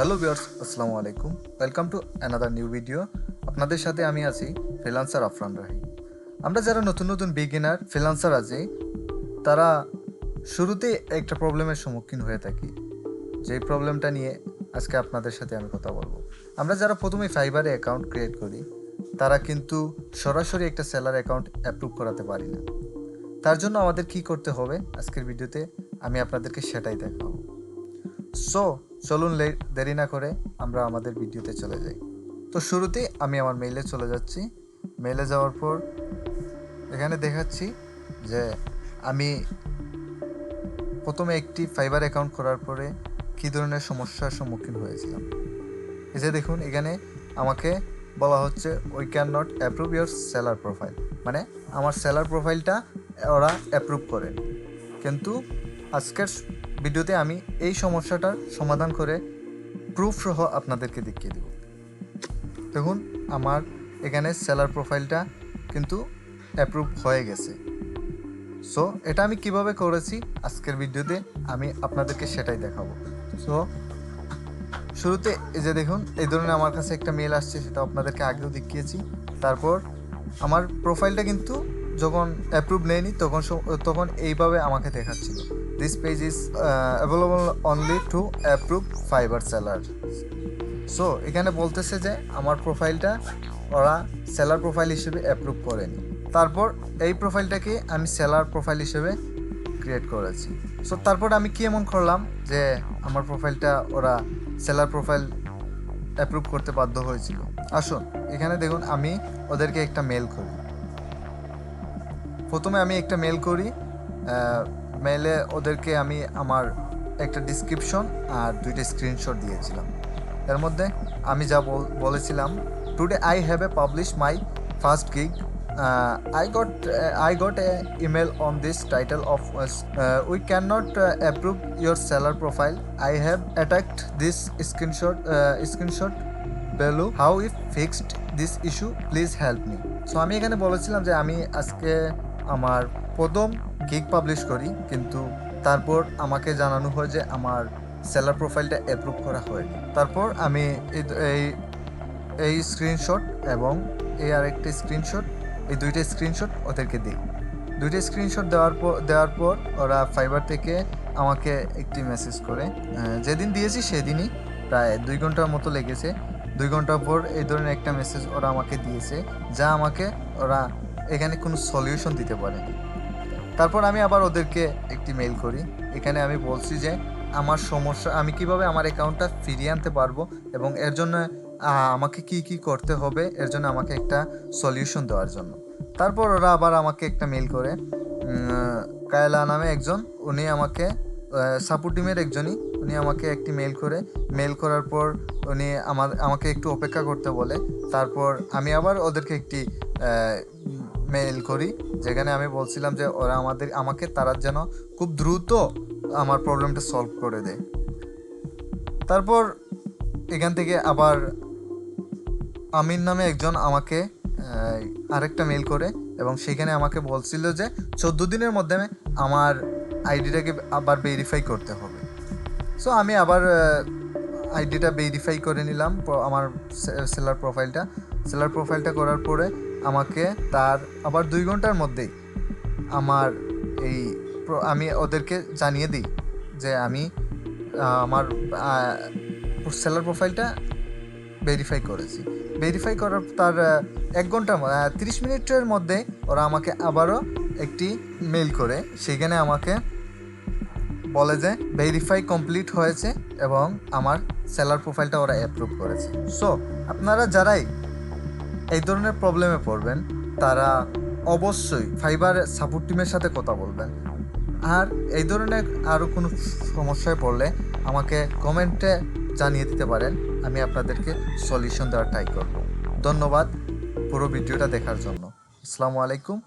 Hello viewers, আসসালামু আলাইকুম। Welcome to another new video. আপনাদের সাথে আমি আছি ফ্রিল্যান্সার আফরান রাহি। আমরা যারা নতুন নতুন বিগিনার ফ্রিল্যান্সার আছি, তারা শুরুতে একটা প্রবলেমের সম্মুখীন হয়ে থাকি, যেই প্রবলেমটা নিয়ে আজকে আপনাদের সাথে আমি কথা বলবো। আমরা যারা প্রথমে ফাইবারে অ্যাকাউন্ট ক্রিয়েট করি, তারা কিন্তু সরাসরি একটা সেলার অ্যাকাউন্ট অ্যাপ্রুভ করাতে পারি না। তার জন্য আমাদের কি করতে হবে, আজকের ভিডিওতে আমি আপনাদেরকে সেটাই দেখাবো। সো চলুন দেরি না করে আমরা আমাদের ভিডিওতে চলে যাই। তো শুরুতেই আমি আমার মেইলে চলে যাচ্ছি। মেইলে যাওয়ার পর এখানে দেখাচ্ছি যে আমি প্রথমে একটি ফাইবার অ্যাকাউন্ট করার পরে কী ধরনের সমস্যার সম্মুখীন হয়েছিলাম। এই যে দেখুন, এখানে আমাকে বলা হচ্ছে we can not approve your seller profile, মানে আমার সেলার প্রোফাইলটা ওরা অ্যাপ্রুভ করেন। কিন্তু আজকের ভিডিওতে আমি এই সমস্যাটার সমাধান করে প্রুফ সহ আপনাদেরকে দেখিয়ে দেব। দেখুন, আমার এখানে সেলার প্রোফাইলটা কিন্তু অ্যাপ্রুভ হয়ে গেছে। সো এটা আমি কিভাবে করেছি আজকের ভিডিওতে আমি আপনাদেরকে সেটাই দেখাবো। সো শুরুতে এই যে দেখুন, এই ধরনের আমার কাছে একটা মেল আসছে, সেটা আপনাদেরকে আগেও দেখিয়েছি। তারপর আমার প্রোফাইলটা কিন্তু যখন অ্যাপ্রুভ নেয়নি তখন এইভাবে আমাকে দেখাচ্ছিল, this page is available only two approve fibre seller. So এখানে বলতেছে যে আমার প্রোফাইলটা ওরা সেলার প্রোফাইল হিসেবে অ্যাপ্রুভ করেনি। তারপর এই প্রোফাইলটাকে আমি সেলার প্রোফাইল হিসেবে ক্রিয়েট করেছি। সো তারপর আমি কি এমন করলাম যে আমার প্রোফাইলটা ওরা সেলার প্রোফাইল অ্যাপ্রুভ করতে বাধ্য হয়েছিল। আসুন এখানে দেখুন, আমি ওদেরকে একটা মেল করি। প্রথমে আমি একটা মেল করি। মেলে ওদেরকে আমি আমার একটা ডিসক্রিপশন আর দুইটা স্ক্রিনশট দিয়েছিলাম। এর মধ্যে আমি যা বলেছিলাম, today I have a publish my first gig, I got a email on this title of we cannot approve your seller profile. I have attacked this screenshot below. How if fixed this issue? Please help me. So আমি এখানে বলেছিলাম যে আমি আজকে আমার প্রথম gig publish করি, কিন্তু তারপর আমাকে জানানো হয় যে আমার সেলার প্রোফাইলটা অ্যাপ্রুভ করা হয়নি। তারপর আমি এই স্ক্রিনশট এবং এই আরেকটা স্ক্রিনশট, এই দুইটা স্ক্রিনশট ওদেরকে দিই। দুইটা স্ক্রিনশট দেওয়ার পর ওরা ফাইবার থেকে আমাকে একটি মেসেজ করে, যেদিন দিয়েছি সেদিনই প্রায় 2 ঘন্টার মতো লেগেছে। 2 ঘন্টা পর এই ধরনের একটা মেসেজ ওরা আমাকে দিয়েছে, যা আমাকে ওরা এখানে কোনো সলিউশন দিতে পারেনি। তারপর আমি আবার ওদেরকে একটি মেল করি। এখানে আমি বলছি যে আমার সমস্যা, আমি কিভাবে আমার অ্যাকাউন্টটা ফিরিয়ে আনতে পারবো এবং এর জন্য আমাকে কি করতে হবে, এর জন্য আমাকে একটা সলিউশন দেওয়ার জন্য। তারপর ওরা আবার আমাকে একটা মেল করে, কায়লা নামে একজন, উনি আমাকে সাপোর্ট টিমের একজনই, উনি আমাকে একটি মেল করার পর উনি আমাকে একটু অপেক্ষা করতে বলে। তারপর আমি আবার ওদেরকে একটি মেল করি, যেখানে আমি বলছিলাম যে ওরা আমাকে তারা যেন খুব দ্রুত আমার প্রবলেমটা সলভ করে দেয়। তারপর এখান থেকে আবার আমিন নামে একজন আমাকে আরেকটা মেল করে এবং সেখানে আমাকে বলছিল যে 14 দিনের মধ্যে আমার আইডিটাকে আবার ভেরিফাই করতে হবে। সো আমি আবার আইডিটা ভেরিফাই করে নিলাম, আমার সেলার প্রোফাইলটা করার পরে আমাকে তার আবার 2 ঘন্টার মধ্যেই আমি ওদেরকে জানিয়ে দিই যে আমি আমার সেলার প্রোফাইলটা ভেরিফাই করেছি। ভেরিফাই করার তার 1 ঘন্টার 30 মিনিটের মধ্যে ওরা আমাকে আবারও একটি মেল করে, সেখানে আমাকে বলে যে ভেরিফাই কমপ্লিট হয়েছে এবং আমার সেলার প্রোফাইলটা ওরা অ্যাপ্রুভ করেছে। সো আপনারা যারাই এই ধরনের প্রবলেমে পড়বেন, তারা অবশ্যই ফাইবার সাপোর্ট টিমের সাথে কথা বলবেন। আর এই ধরনের আরও কোনো সমস্যায় পড়লে আমাকে কমেন্টে জানিয়ে দিতে পারেন, আমি আপনাদেরকে সলিউশন দেওয়ার ট্রাই করব। ধন্যবাদ পুরো ভিডিওটা দেখার জন্য। আসসালামু আলাইকুম।